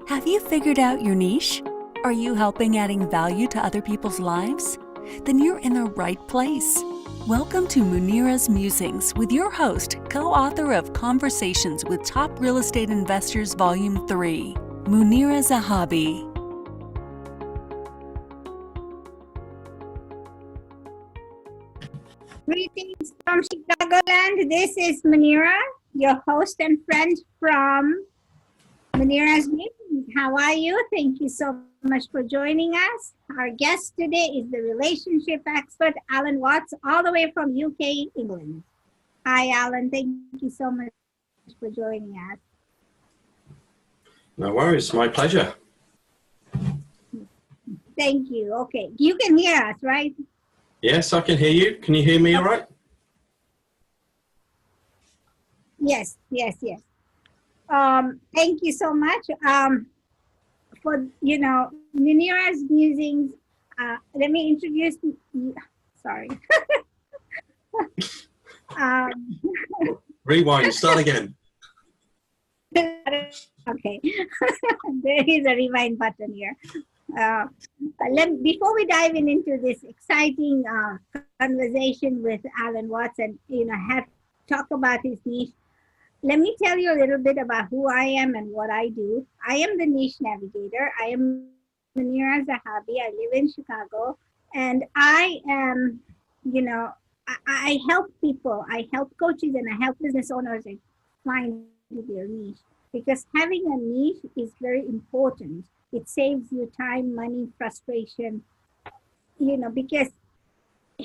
Have you figured out your niche? Are you helping adding value to other people's lives? Then you're in the right place. Welcome to Munira's Musings with your host, co-author of Conversations with Top Real Estate Investors Volume 3, Munira Zahabi. Greetings from Chicagoland. This is Munira, your host and friend from Munira's Musings. How are you? Thank you so much for joining us. Our guest today is the relationship expert, Alan Watts, all the way from UK, England. Hi, Alan. Thank you so much for joining us. No worries. My pleasure. Thank you. Okay. You can hear us, right? Yes, I can hear you. Can you hear me all right? Yes. Thank you so much for, Munira's Musings. Let me introduce you. Sorry. Rewind, start again. Okay. There is a rewind button here. Before we dive into this exciting conversation with Alan Watts and talk about his niche, let me tell you a little bit about who I am and what I do. I am the niche navigator. I am Munira Zahabi. I live in Chicago, and I am, I help people. I help coaches and I help business owners find their niche, because having a niche is very important. It saves you time, money, frustration, because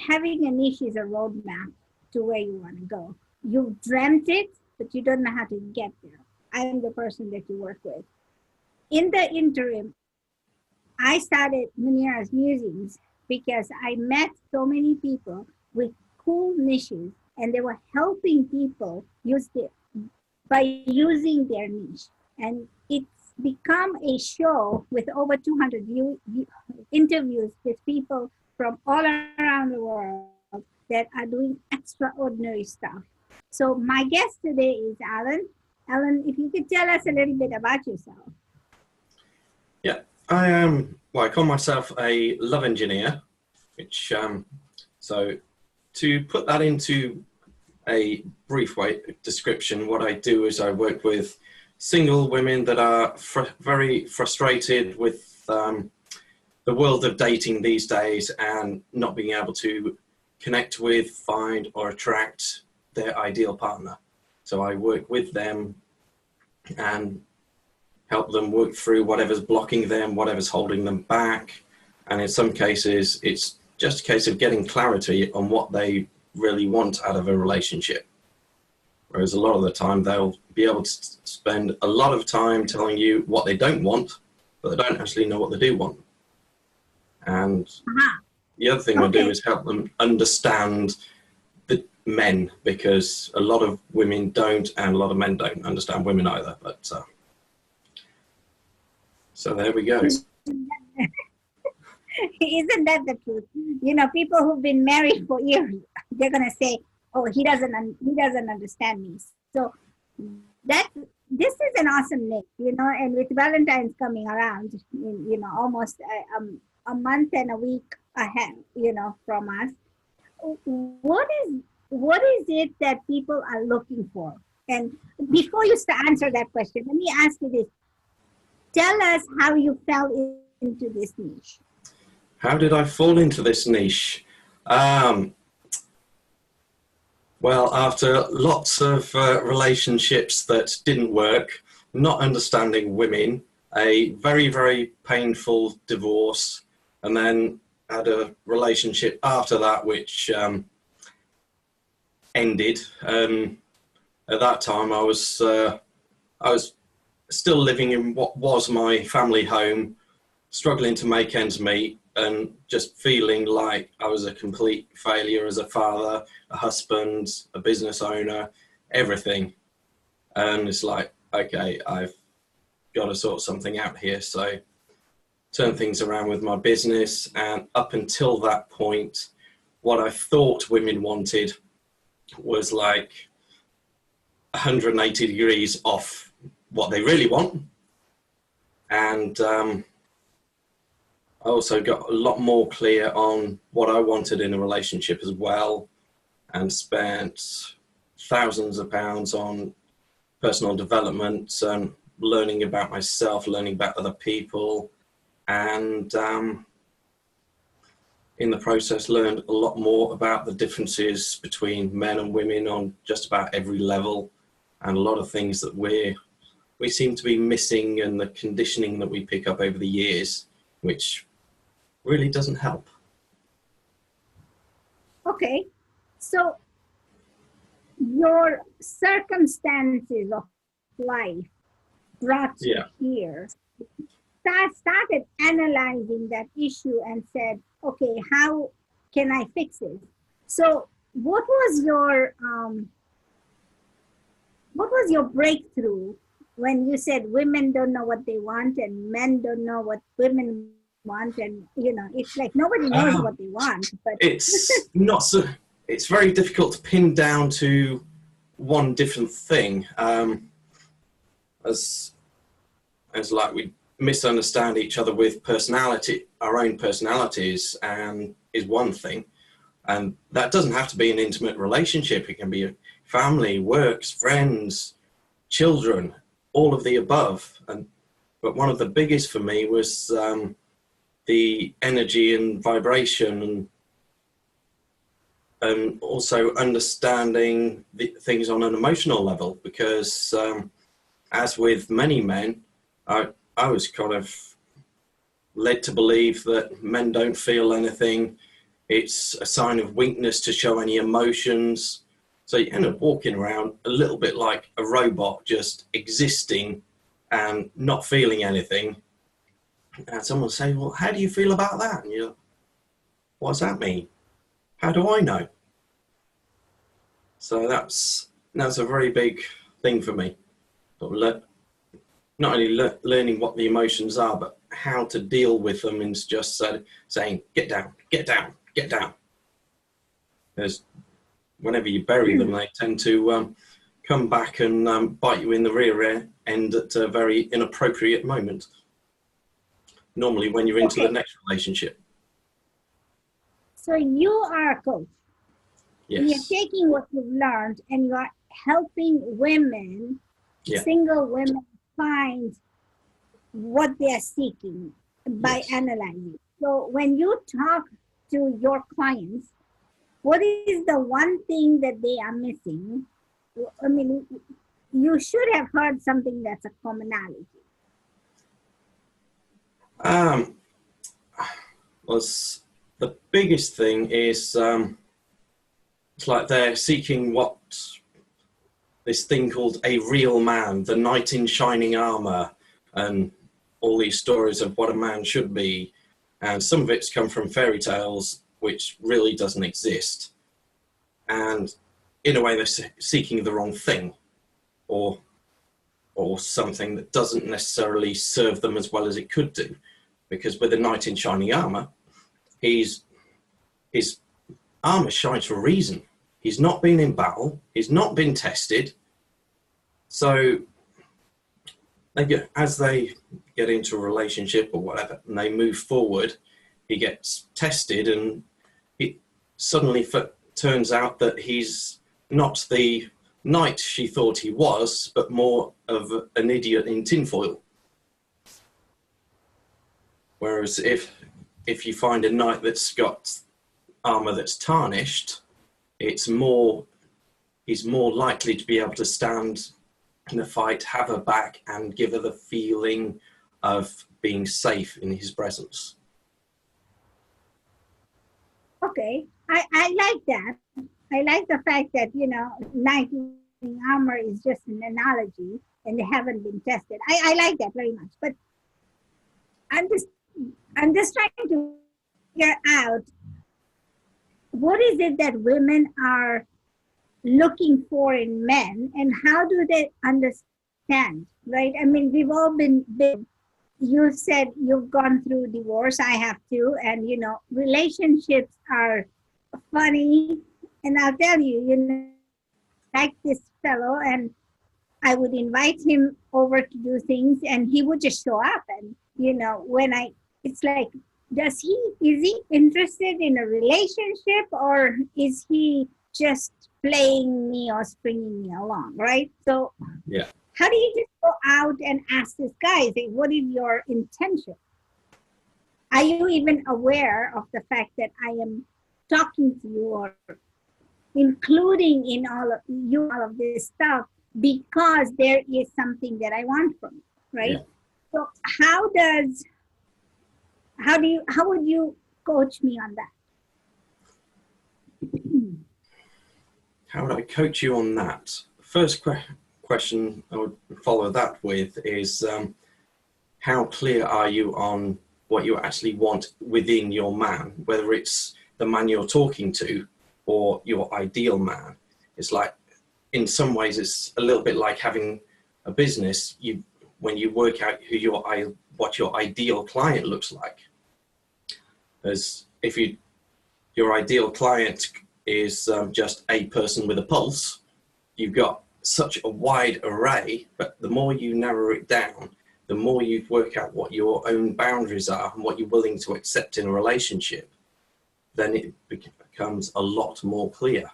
having a niche is a roadmap to where you want to go. You dreamt it, but you don't know how to get there. I am the person that you work with. In the interim, I started Munira's Musings because I met so many people with cool niches, and they were helping people by using their niche. And it's become a show with over 200 interviews with people from all around the world that are doing extraordinary stuff. So my guest today is Alan. Alan, if you could tell us a little bit about yourself. Yeah, I call myself a love engineer, which, so to put that into a brief description, what I do is I work with single women that are very frustrated with the world of dating these days and not being able to connect with, find, or attract their ideal partner. So I work with them and help them work through whatever's blocking them, whatever's holding them back. And in some cases, it's just a case of getting clarity on what they really want out of a relationship. Whereas a lot of the time, they'll be able to spend a lot of time telling you what they don't want, but they don't actually know what they do want. And the other thing we do is help them understand the men, because a lot of women don't, and a lot of men don't understand women either. But so there we go. Isn't that the truth? People who've been married for years, they're gonna say, "Oh, he doesn't understand me." So this is an awesome niche, and with Valentine's coming around, almost a month and a week ahead, from us. What is it that people are looking for? And before you answer that question, let me ask you this. Tell us how you fell into this niche. How did I fall into this niche? Well, after lots of relationships that didn't work, not understanding women, a very, very painful divorce, and then had a relationship after that which ended. At that time, I was still living in what was my family home, struggling to make ends meet, and just feeling like I was a complete failure as a father, a husband, a business owner, everything. And it's like, okay, I've got to sort something out here. So turn things around with my business. And up until that point, what I thought women wanted was like 180 degrees off what they really want. And I also got a lot more clear on what I wanted in a relationship as well, and spent thousands of pounds on personal development, learning about myself, learning about other people, and in the process learned a lot more about the differences between men and women on just about every level, and a lot of things that we seem to be missing, and the conditioning that we pick up over the years, which really doesn't help. Okay, so your circumstances of life brought you here. Started analyzing that issue and said, okay, how can I fix it? So what was your breakthrough when you said women don't know what they want and men don't know what women want, and it's like nobody knows what they want, but it's not so, it's very difficult to pin down to one different thing, as like we misunderstand each other with our own personalities, and is one thing, and that doesn't have to be an intimate relationship. It can be a family, works, friends, children, all of the above. But one of the biggest for me was the energy and vibration, and also understanding the things on an emotional level, because as with many men, I was kind of led to believe that men don't feel anything. It's a sign of weakness to show any emotions. So you end up walking around a little bit like a robot, just existing and not feeling anything. And someone will say, well, how do you feel about that? And you're like, what does that mean? How do I know? So that's a very big thing for me. Not only learning what the emotions are, but how to deal with them, and just saying, get down, get down, get down. Because whenever you bury them, they tend to come back and bite you in the rear end at a very inappropriate moment. Normally when you're into the next relationship. So you are a coach. Yes. And you're taking what you've learned and you are helping women, single women, find what they are seeking by analyzing. So when you talk to your clients, what is the one thing that they are missing? I mean, you should have heard something that's a commonality. The biggest thing is it's like they're seeking this thing called a real man, the knight in shining armor, and all these stories of what a man should be. And some of it's come from fairy tales, which really doesn't exist. And in a way, they're seeking the wrong thing, or something that doesn't necessarily serve them as well as it could do. Because with a knight in shining armor, his armor shines for a reason. He's not been in battle. He's not been tested. So as they get into a relationship or whatever, and they move forward, he gets tested, and it suddenly turns out that he's not the knight she thought he was, but more of an idiot in tinfoil. Whereas if you find a knight that's got armor that's tarnished, he's more likely to be able to stand in a fight, have her back, and give her the feeling of being safe in his presence. Okay, I like that. I like the fact that, knight in armor is just an analogy and they haven't been tested. I like that very much. But I'm just trying to figure out, what is it that women are looking for in men, and how do they understand, right? I mean, we've all been, you said you've gone through divorce, I have too, and relationships are funny, and I'll tell you, like this fellow, and I would invite him over to do things and he would just show up. And, it's like, is he interested in a relationship, or is he just playing me or stringing me along, right? So Yeah. how do you just go out and ask this guy, say, what is your intention? Are you even aware of the fact that I am talking to you or including in all of this stuff because there is something that I want from you, right? Yeah. So how would you coach me on that? How would I coach you on that? First question I would follow that with is how clear are you on what you actually want within your man, whether it's the man you're talking to or your ideal man. It's like, in some ways, it's a little bit like having a business. When you work out what your ideal client looks like. As if your ideal client is just a person with a pulse, you've got such a wide array, but the more you narrow it down, the more you work out what your own boundaries are and what you're willing to accept in a relationship, then it becomes a lot more clear.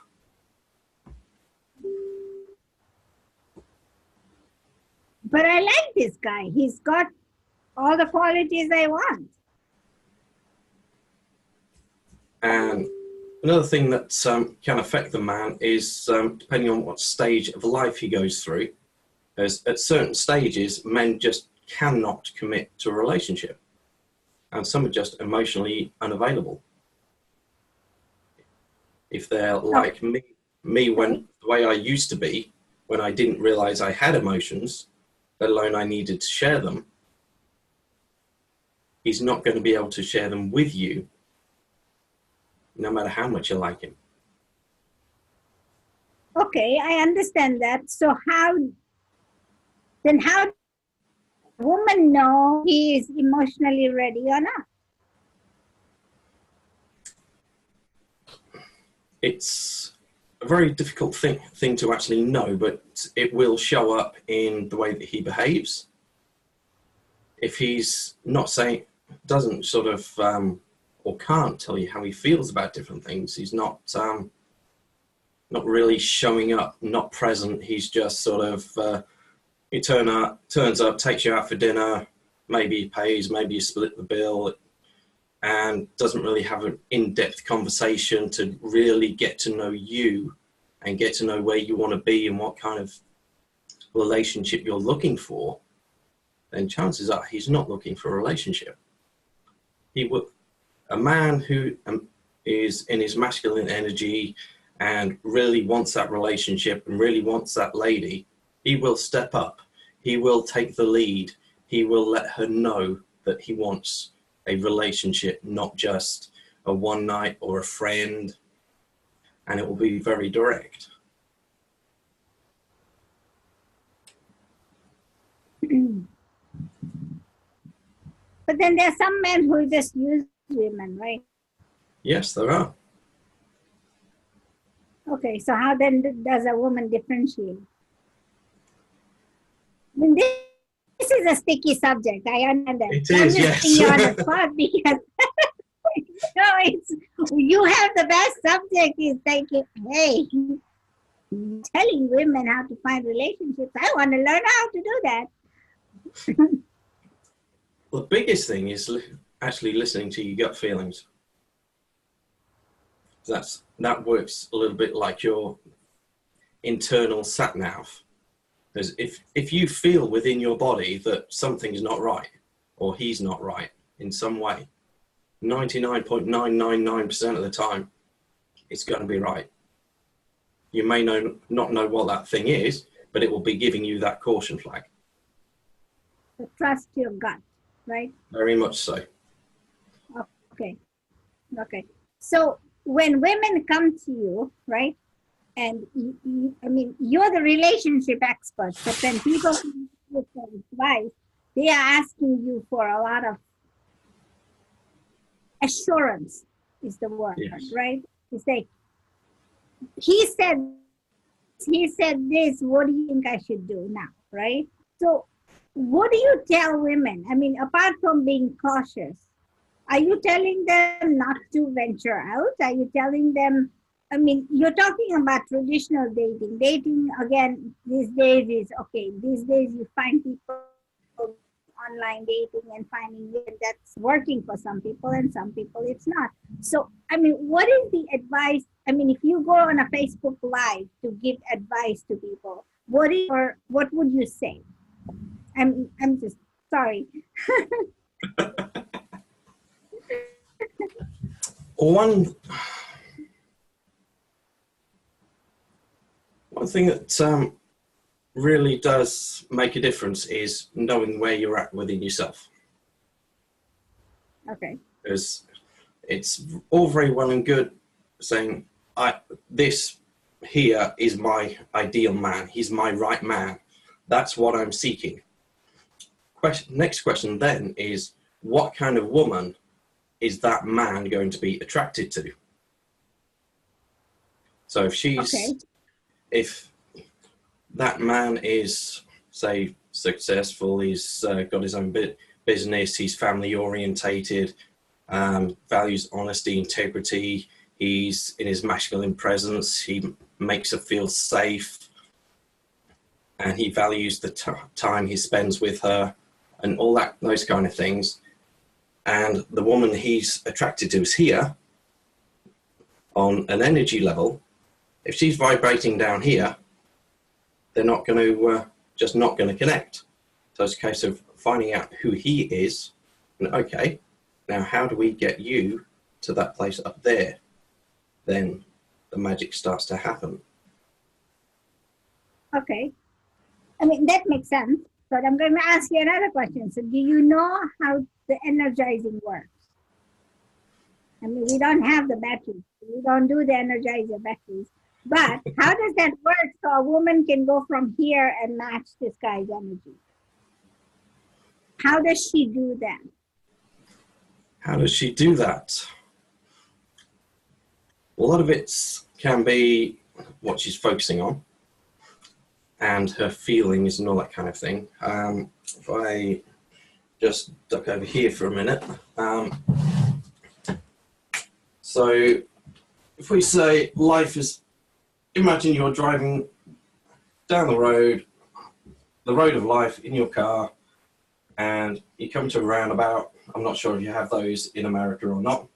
But I like this guy. He's got all the qualities I want. And another thing that can affect the man is depending on what stage of life he goes through. As at certain stages, men just cannot commit to a relationship, and some are just emotionally unavailable. If they're like me when the way I used to be, when I didn't realize I had emotions, let alone I needed to share them, he's not going to be able to share them with you, no matter how much you like him. Okay, I understand that. So how women know he is emotionally ready or not? It's a very difficult thing to actually know, but it will show up in the way that he behaves. If he's doesn't sort of or can't tell you how he feels about different things, he's not really showing up, not present. He's just sort of he turns up, takes you out for dinner, maybe he pays, maybe you split the bill, and doesn't really have an in-depth conversation to really get to know you and get to know where you want to be and what kind of relationship you're looking for, then chances are he's not looking for a relationship. A man who is in his masculine energy and really wants that relationship and really wants that lady, he will step up. He will take the lead. He will let her know that he wants a relationship, not just a one night or a friend, and it will be very direct. But then there are some men who just use women, right? Yes, there are. Okay, so how then does a woman differentiate? I mean, this is a sticky subject. I understand that. It is, yes. I'm just putting you on the spot because you have the best subject. Is thinking, hey, telling women how to find relationships. I want to learn how to do that. The biggest thing is actually listening to your gut feelings. That works a little bit like your internal sat nav. Because if you feel within your body that something's not right or he's not right in some way, 99.999% of the time, it's going to be right. You may not know what that thing is, but it will be giving you that caution flag. So trust your gut, right? Very much so. Okay. So when women come to you, right? And you're the relationship expert, but then people come to you for advice, they are asking you for a lot of assurance is the word, yes. right? It's like, he said he said this, what do you think I should do now, right? So what do you tell women? I mean, apart from being cautious, are you telling them not to venture out? Are you telling them, I mean, you're talking about traditional dating. Dating, again, these days is okay. These days you find people online dating and finding it that's working for some people and some people it's not. So, I mean, what is the advice? I mean, if you go on a Facebook Live to give advice to people, what would you say? I'm just sorry. One thing that really does make a difference is knowing where you're at within yourself. Okay. Because it's all very well and good saying, this here is my ideal man. He's my right man. That's what I'm seeking. Next question then is, what kind of woman is that man going to be attracted to? So if that man is, say, successful, he's got his own business, he's family orientated, values honesty, integrity, he's in his masculine presence, he makes her feel safe, and he values the time he spends with her, and all that, those kind of things. And the woman he's attracted to is here on an energy level. If she's vibrating down here, they're not going to, just not going to connect. So it's a case of finding out who he is, and okay, now how do we get you to that place up there? Then the magic starts to happen. Okay. I mean, that makes sense. But I'm going to ask you another question. So do you know how the energizing works? I mean, we don't have the batteries. We don't do the energizer batteries. But how does that work so a woman can go from here and match this guy's energy? How does she do that? How does she do that? A lot of it can be what she's focusing on and her feelings and all that kind of thing. If I just duck over here for a minute. So if we say life is, imagine you're driving down the road of life in your car, and you come to a roundabout. I'm not sure if you have those in America or not.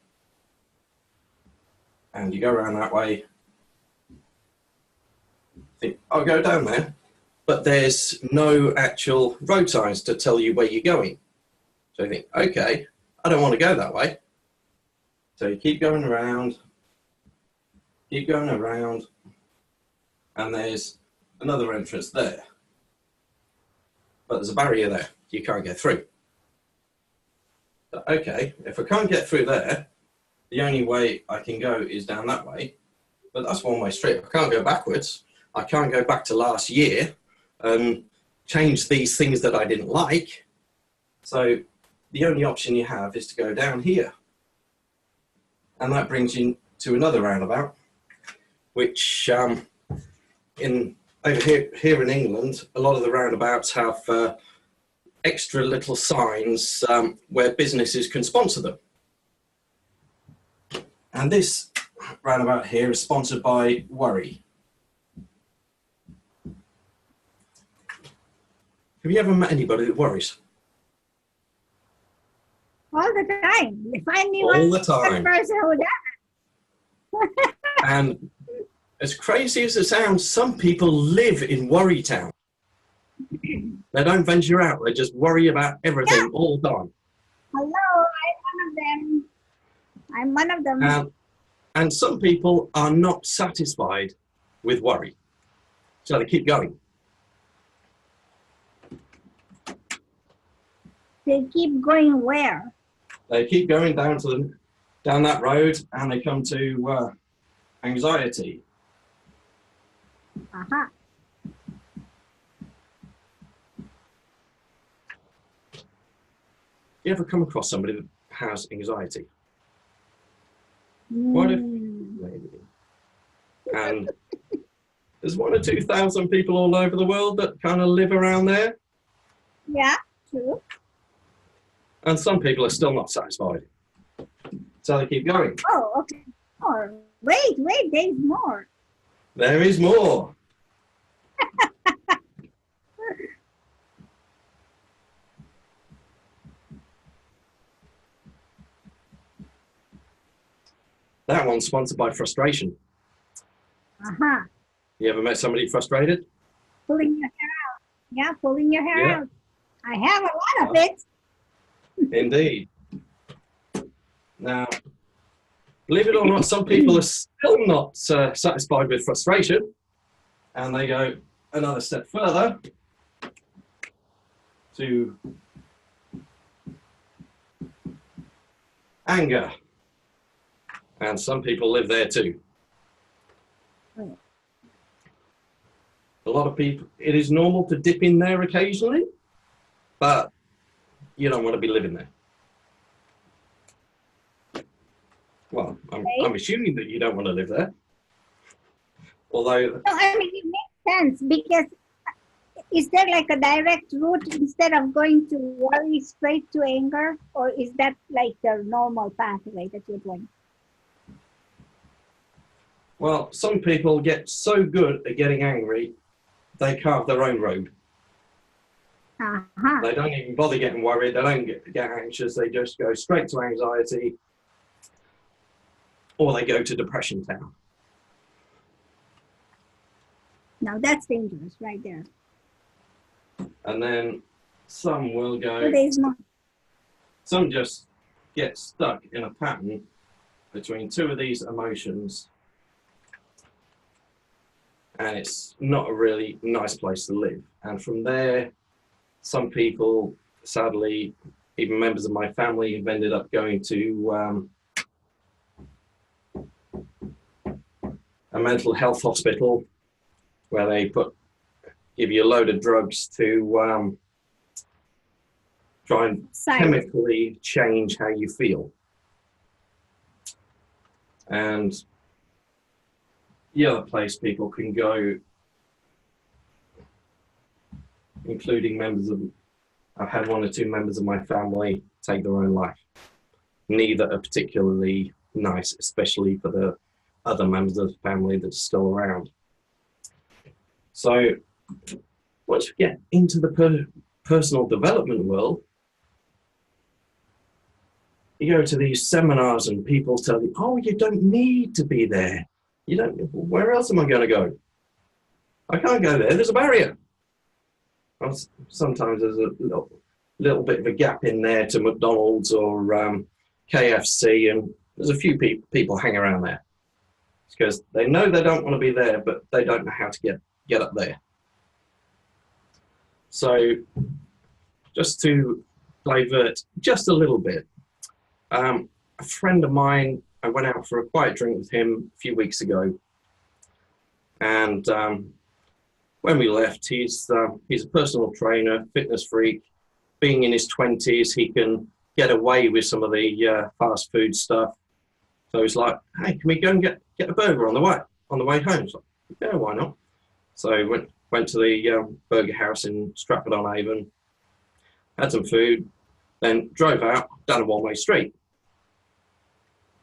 And you go around that way, think, I'll go down there, but there's no actual road signs to tell you where you're going. So you think, okay, I don't want to go that way. So you keep going around, and there's another entrance there. But there's a barrier there, you can't get through. So, okay, if I can't get through there, the only way I can go is down that way, but that's one-way street. I can't go backwards. I can't go back to last year and change these things that I didn't like. So the only option you have is to go down here. And that brings you to another roundabout, which over here in England, a lot of the roundabouts have extra little signs where businesses can sponsor them. And this roundabout here is sponsored by Worry. Have you ever met anybody that worries? All the time. If I knew all the time. One person who does. And as crazy as it sounds, some people live in Worry Town. They don't venture out. They just worry about everything all the time. Hello, I'm one of them. And some people are not satisfied with worry. So they keep going. They keep going where? They keep going down that road, and they come to anxiety. Uh-huh. You ever come across somebody that has anxiety? What if maybe? And there's 1 or 2,000 people all over the world that kind of live around there. Yeah, true. And some people are still not satisfied. So they keep going. Oh, okay. Oh, wait, there's more. There is more. That one's sponsored by frustration. Uh-huh. You ever met somebody frustrated? Pulling your hair out. Yeah, pulling your hair Yeah. out. I have a lot of it. Indeed. Now, believe it or not, some people are still not satisfied with frustration, and they go another step further to anger. And some people live there too. Oh. A lot of people, it is normal to dip in there occasionally, but you don't want to be living there. Well, I'm assuming that you don't want to live there. Although... No, I mean, it makes sense because is there like a direct route instead of going to worry straight to anger? Or is that like the normal pathway that you're going? Well, some people get so good at getting angry, they carve their own road. Uh-huh. They don't even bother getting worried. They don't get anxious. They just go straight to anxiety, or they go to depression town. Now that's dangerous right there. And then some will go... 2 days more. Some just get stuck in a pattern between two of these emotions, and it's not a really nice place to live. And from there, some people, sadly, even members of my family, have ended up going to a mental health hospital where they give you a load of drugs to try and chemically change how you feel. And the other place people can go, including I've had 1 or 2 members of my family take their own life. Neither are particularly nice, especially for the other members of the family that's still around. So once you get into the personal development world, you go to these seminars and people tell you, oh, you don't need to be there. You don't, where else am I going to go? I can't go there. There's a barrier. Sometimes there's a little bit of a gap in there to McDonald's or KFC, and there's a few people hang around there. It's because they know they don't want to be there, but they don't know how to get up there. So just to divert just a little bit, a friend of mine, I went out for a quiet drink with him a few weeks ago, and when we left, he's a personal trainer, fitness freak. Being in his 20s, he can get away with some of the fast food stuff. So he's like, "Hey, can we go and get a burger on the way home?" So, yeah, why not? So went to the burger house in Stratford-on-Avon, had some food, then drove out down a one-way street.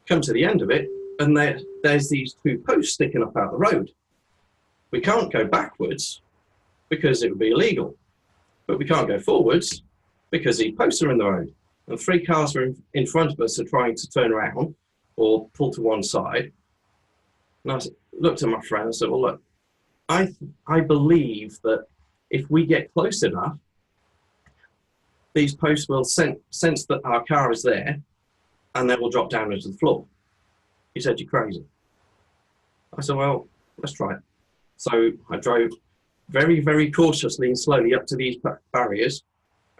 Come to the end of it, and there's these 2 posts sticking up out the road. We can't go backwards because it would be illegal, but we can't go forwards because the posts are in the road, and 3 cars are in front of us are trying to turn around or pull to one side. And I looked at my friend and said, well, look, I believe that if we get close enough, these posts will sense that our car is there, and they will drop down into the floor. He said, you're crazy. I said, well, let's try it. So I drove very, very cautiously and slowly up to these barriers,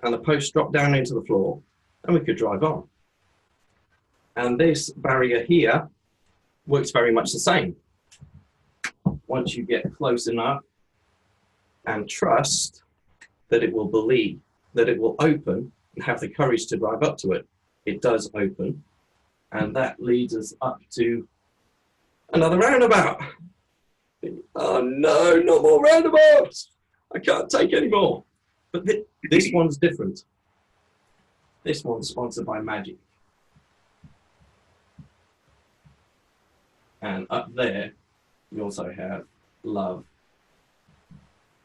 and the posts dropped down into the floor, and we could drive on. And this barrier here works very much the same. Once you get close enough and trust that it will believe, that it will open, and have the courage to drive up to it, it does open. And that leads us up to another roundabout. Oh no, not more roundabouts. I can't take any more. But this one's different. This one's sponsored by Magic. And up there, you also have love,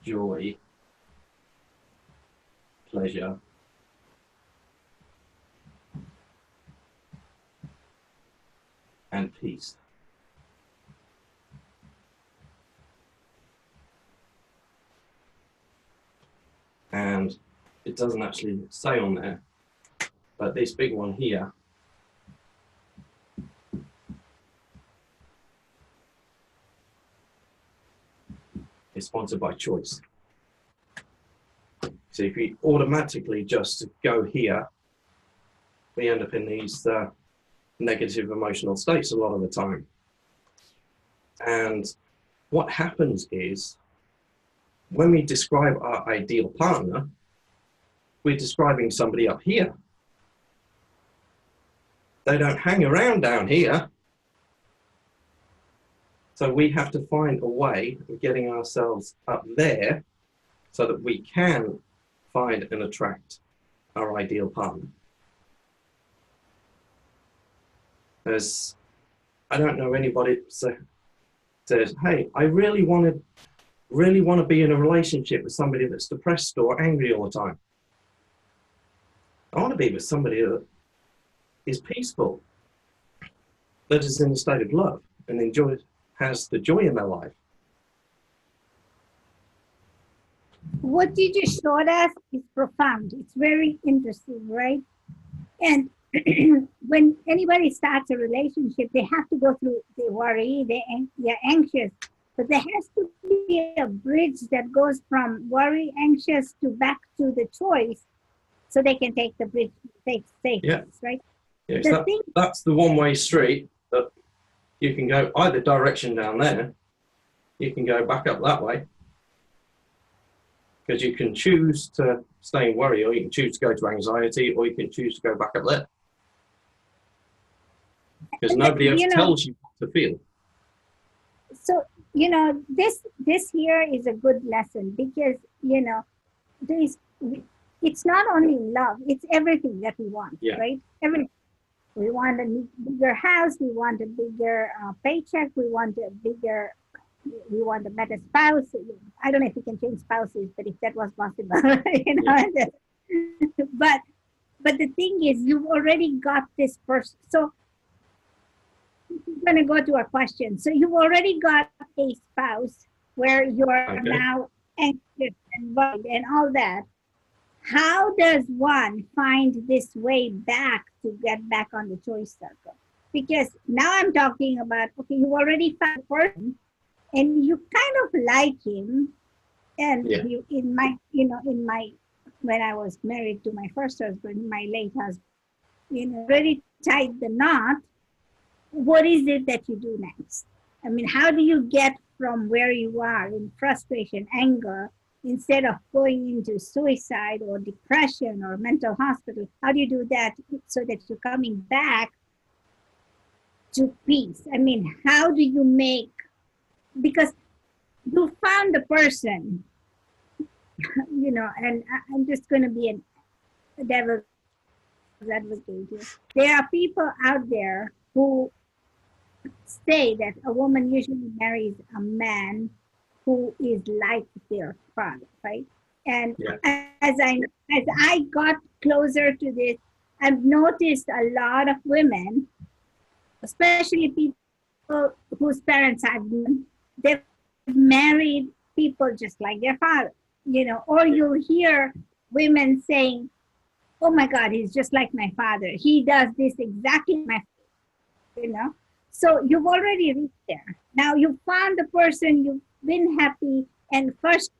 joy, pleasure, and peace. And it doesn't actually say on there, but this big one here is sponsored by choice. So if we automatically just go here, we end up in these negative emotional states a lot of the time. And what happens is, when we describe our ideal partner, we're describing somebody up here. They don't hang around down here. So we have to find a way of getting ourselves up there so that we can find and attract our ideal partner. As I don't know anybody that says, hey, I really want to be in a relationship with somebody that's depressed or angry all the time. I want to be with somebody that is peaceful, that is in a state of love and has the joy in their life. What you just showed us is profound. It's very interesting, right? And when anybody starts a relationship, they have to go through the worry, they're anxious, but there has to be a bridge that goes from worry, anxious to back to the choice, so they can take the bridge, take right? Yeah, that's the one-way street that you can go either direction down there. You can go back up that way, because you can choose to stay in worry, or you can choose to go to anxiety, or you can choose to go back up there. Because nobody else tells you what to feel. So, this here is a good lesson, because, it's not only love, it's everything that we want, right? Everything. We want a bigger house, we want a bigger paycheck, we want a better spouse. I don't know if you can change spouses, but if that was possible, but the thing is, you've already got this person. So I'm going to go to a question. So you've already got a spouse where you're now anxious and worried and all that. How does one find this way back to get back on the choice circle? Because now I'm talking about, okay, you already found a person and you kind of like him. And when I was married to my first husband, my late husband, already tied the knot. What is it that you do next? I mean, how do you get from where you are in frustration, anger, instead of going into suicide or depression or mental hospital? How do you do that so that you're coming back to peace? I mean, how do you because you found the person, and I'm just going to be a devil's advocate here. There are people out there who say that a woman usually marries a man who is like their father, right? And as I got closer to this, I've noticed a lot of women, especially people whose parents have been, they've married people just like their father, or you'll hear women saying, oh my God, he's just like my father. He does this exactly like my father, So you've already reached there. Now you found the person, you've been happy, and first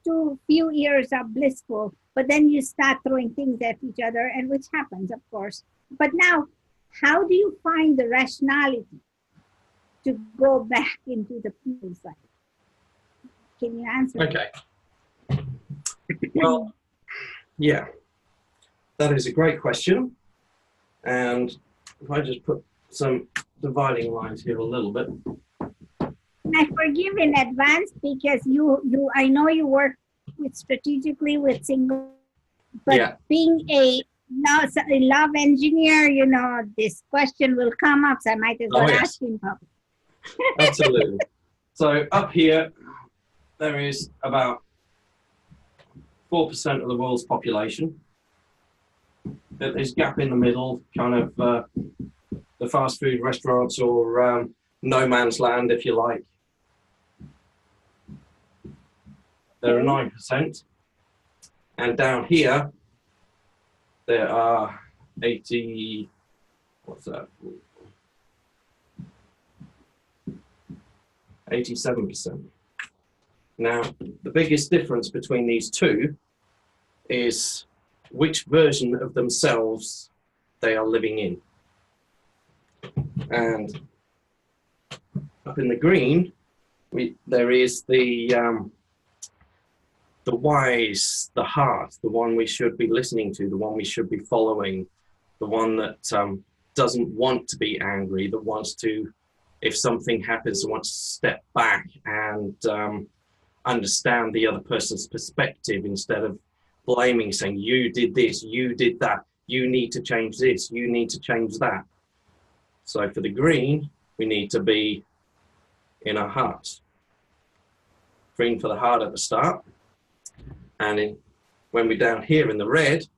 few years are blissful, but then you start throwing things at each other, and which happens, of course. But now, how do you find the rationality to go back into the people side? Can you answer? Okay. Well, yeah, that is a great question. And if I just put some dividing lines here a little bit. I forgive in advance because I know you work strategically with single, but Yeah. being a love engineer, this question will come up, so I might as well ask in public. Absolutely. So up here, there is about 4% of the world's population. There's gap in the middle, kind of the fast food restaurants or no man's land, if you like. There are 9%. And down here, there are 80, what's that? 87%. Now, the biggest difference between these two is which version of themselves they are living in. And up in the green, there is the wise, the heart, the one we should be listening to, the one we should be following, the one that doesn't want to be angry, that wants to, if something happens, wants to step back and understand the other person's perspective instead of blaming, saying, you did this, you did that, you need to change this, you need to change that. So for the green, we need to be in our hearts. Green for the heart at the start. And when we're down here in the red,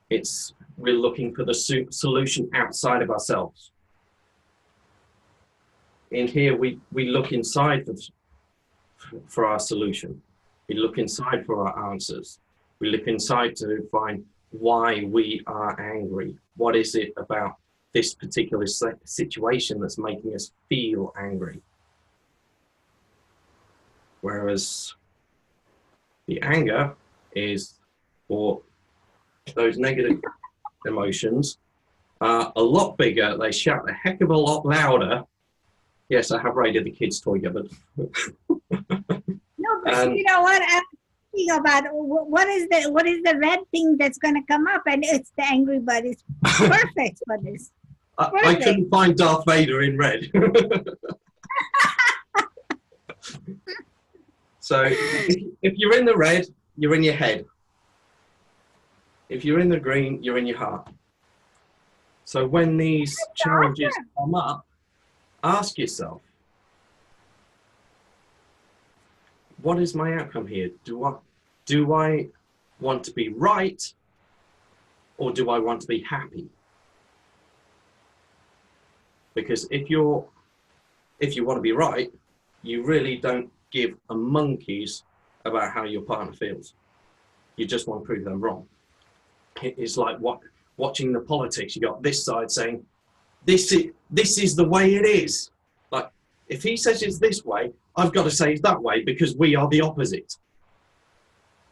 we're looking for the solution outside of ourselves. In here, we look inside for our solution. We look inside for our answers. We look inside to find why we are angry. What is it about this particular situation that's making us feel angry? Whereas the anger is, or those negative emotions, are a lot bigger. They shout a heck of a lot louder. Yes, I have raided the kids' toy cupboard. No, but you know what? I'm thinking about what is the red thing that's going to come up, and it's the angry bird. It's perfect for this. I couldn't find Darth Vader in red. So if you're in the red, you're in your head. If you're in the green, you're in your heart. So when these challenges come up, ask yourself, what is my outcome here? Do I want to be right, or do I want to be happy? Because if you want to be right, you really don't give a monkey's about how your partner feels. You just want to prove them wrong. It's like watching the politics. You got this side saying, this is the way it is. Like, if he says it's this way, I've got to say it's that way because we are the opposite.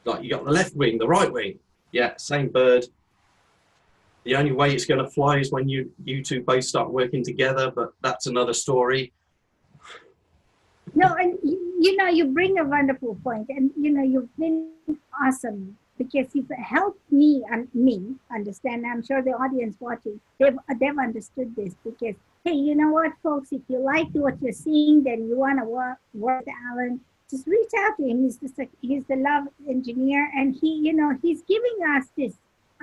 Like, you got the left wing, the right wing. Yeah, same bird. The only way it's going to fly is when you two both start working together, but that's another story. No, and you bring a wonderful point, and you've been awesome because you've helped me understand. I'm sure the audience watching, they've understood this because, hey, you know what, folks, if you like what you're seeing, then you want to work with Alan, just reach out to him. He's the love engineer, and he's giving us this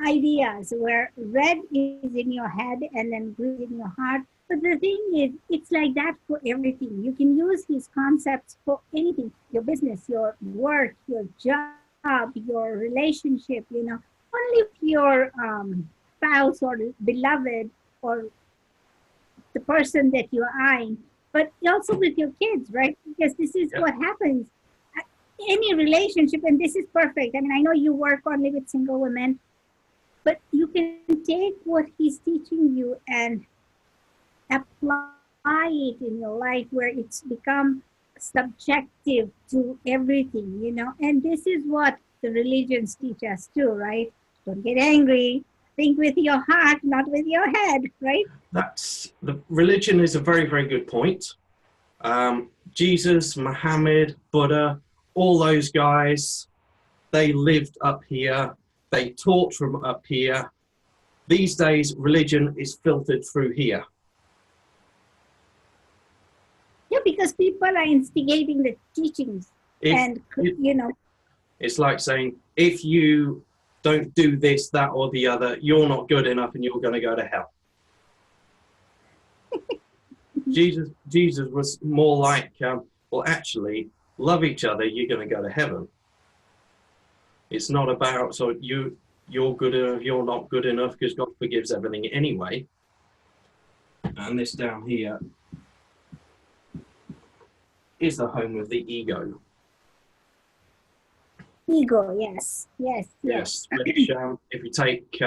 ideas where red is in your head and then blue in your heart. But the thing is, it's like that for everything. You can use his concepts for anything, your business, your work, your job, your relationship, only if your spouse or beloved or the person that you're eyeing, but also with your kids, right? Because this is what happens. Any relationship, and this is perfect. I mean, I know you work only with single women, but you can take what he's teaching you and apply it in your life where it's become subjective to everything, and this is what the religions teach us too, right? Don't get angry, think with your heart, not with your head, right? The religion is a very, very good point. Jesus, Muhammad, Buddha, all those guys, they lived up here, they taught from up here. These days, religion is filtered through here. Yeah, because people are instigating the teachings, It's like saying, if you don't do this, that, or the other, you're not good enough and you're going to go to hell. Jesus was more like, well, actually, love each other, you're going to go to heaven. It's not about, so you're good enough, you're not good enough, because God forgives everything anyway. And this down here is the home of the ego. Ego, yes. Which, if you take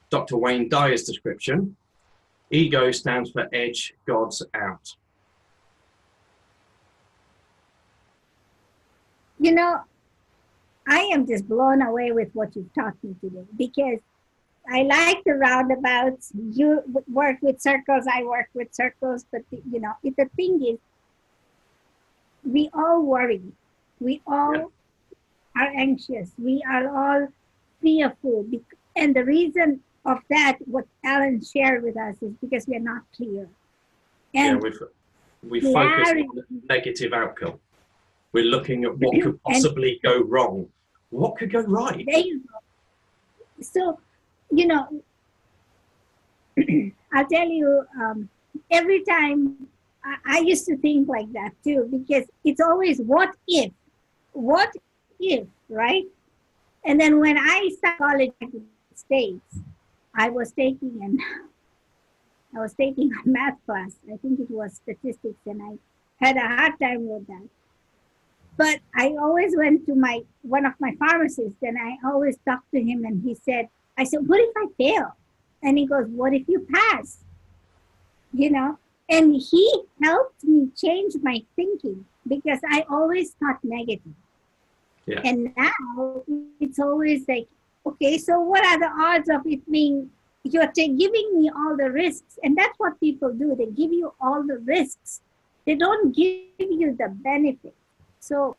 Dr. Wayne Dyer's description, ego stands for edge, God's out. I am just blown away with what you've taught me today, because I like the roundabouts. You work with circles, I work with circles, but the thing is, we all worry. We all are anxious. We are all fearful. And the reason of that, what Alan shared with us, is because we are not clear. And we focus on the negative outcome. We're looking at what could possibly go wrong. What could go right? There you go. So, I'll tell you, every time I used to think like that too, because it's always what if, right? And then when I started college in the States, I was taking a math class. I think it was statistics, and I had a hard time with that. But I always went to one of my pharmacists, and I always talked to him, and I said, what if I fail? And he goes, what if you pass? And he helped me change my thinking, because I always thought negative. Yeah. And now it's always like, okay, so what are the odds of it being, you're giving me all the risks? And that's what people do. They give you all the risks. They don't give you the benefit. So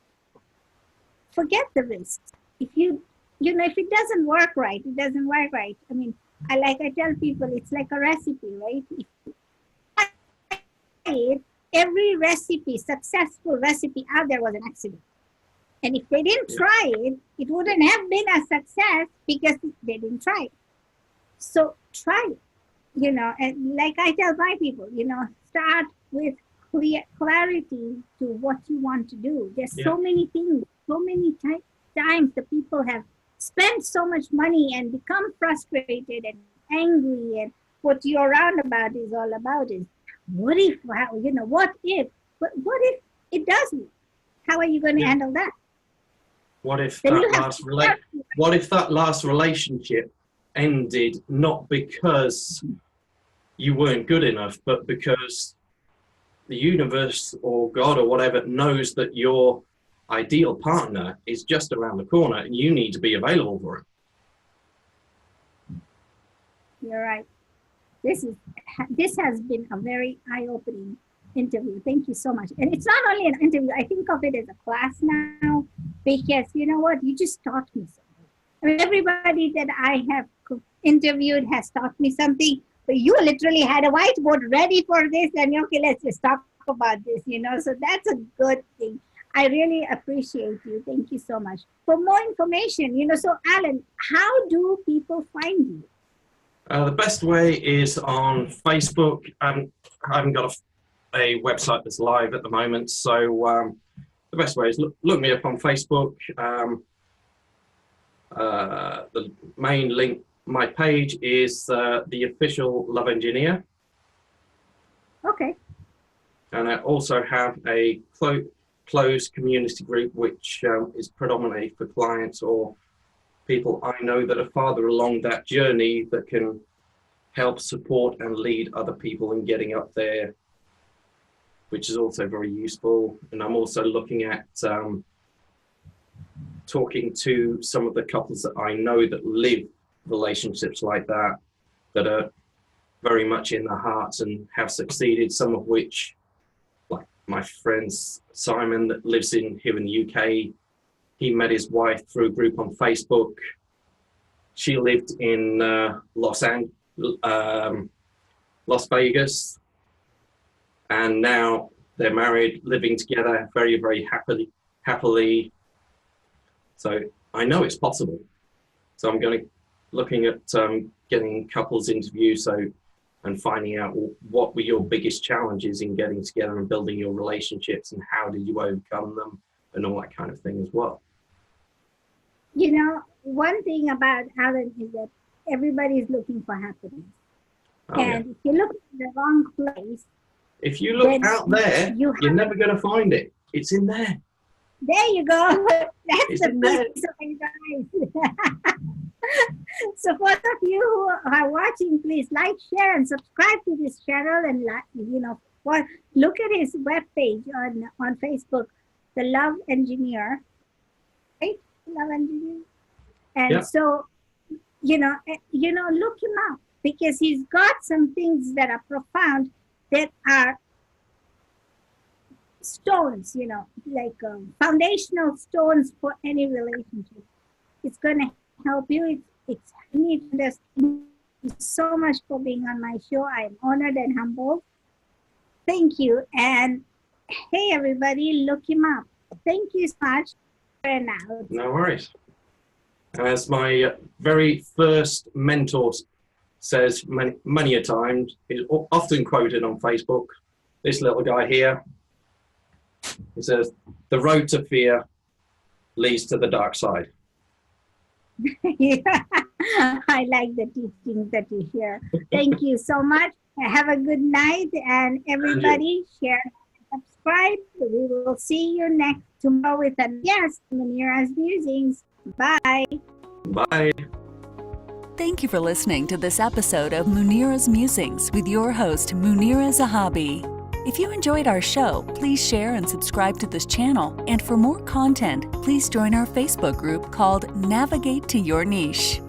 forget the risks. If if it doesn't work right, it doesn't work right. I mean, I tell people, it's like a recipe, right? Every recipe, successful recipe out there was an accident. And if they didn't try it, it wouldn't have been a success because they didn't try it. So try it, and like I tell my people, start with clarity to what you want to do. There's so many things, so many times the people have spent so much money and become frustrated and angry, and what your roundabout is all about is, what if, what if it doesn't? How are you going to handle that? What if that last relationship ended not because you weren't good enough, but because the universe or God or whatever knows that your ideal partner is just around the corner and you need to be available for him? You're right. This has been a very eye-opening interview. Thank you so much. And it's not only an interview, I think of it as a class now, because you know what, you just taught me something. I mean, everybody that I have interviewed has taught me something, but you literally had a whiteboard ready for this, and okay, let's just talk about this, so that's a good thing. I really appreciate you. Thank you so much. For more information, so Alan, how do people find you? The best way is on Facebook. I haven't got a website that's live at the moment, so the best way is look me up on Facebook. The main link, my page is the official Love Engineer. Okay. And I also have a closed community group, which is predominantly for clients or people I know that are farther along that journey that can help support and lead other people in getting up there, which is also very useful. And I'm also looking at talking to some of the couples that I know that live relationships like that, that are very much in their hearts and have succeeded, some of which, like my friend Simon that lives here in the UK, he met his wife through a group on Facebook. She lived in Las Vegas, and now they're married, living together very, very happily. So I know it's possible. So I'm looking at getting couples interviews and finding out what were your biggest challenges in getting together and building your relationships, and how did you overcome them, and all that kind of thing as well. You know, one thing about Alan is that everybody is looking for happiness. Oh, and yeah. if you look in the wrong place, If you look out there, you're never going to find it. It's in there. There you go. That's the in there. piece of advice. So for those of you who are watching, please like, share, and subscribe to this channel. And look at his webpage on Facebook, The Love Engineer, right? Love Engineer. And Yeah. so, look him up, because he's got some things that are profound, that are stones, like foundational stones for any relationship. It's going to help you. It's neat. Thank you so much for being on my show. I am honored and humbled. Thank you. And hey, everybody, look him up. Thank you so much. And out. No worries. As my very first mentor says many a time, is often quoted on Facebook, this little guy here, he says, "The road to fear leads to the dark side." Yeah. I like the teachings that you share. Thank you so much. Have a good night, and everybody share and subscribe. We will see you tomorrow with a guest, Munira's Musings. Bye. Bye. Thank you for listening to this episode of Munira's Musings with your host, Munira Zahabi. If you enjoyed our show, please share and subscribe to this channel. And for more content, please join our Facebook group called Navigate to Your Niche.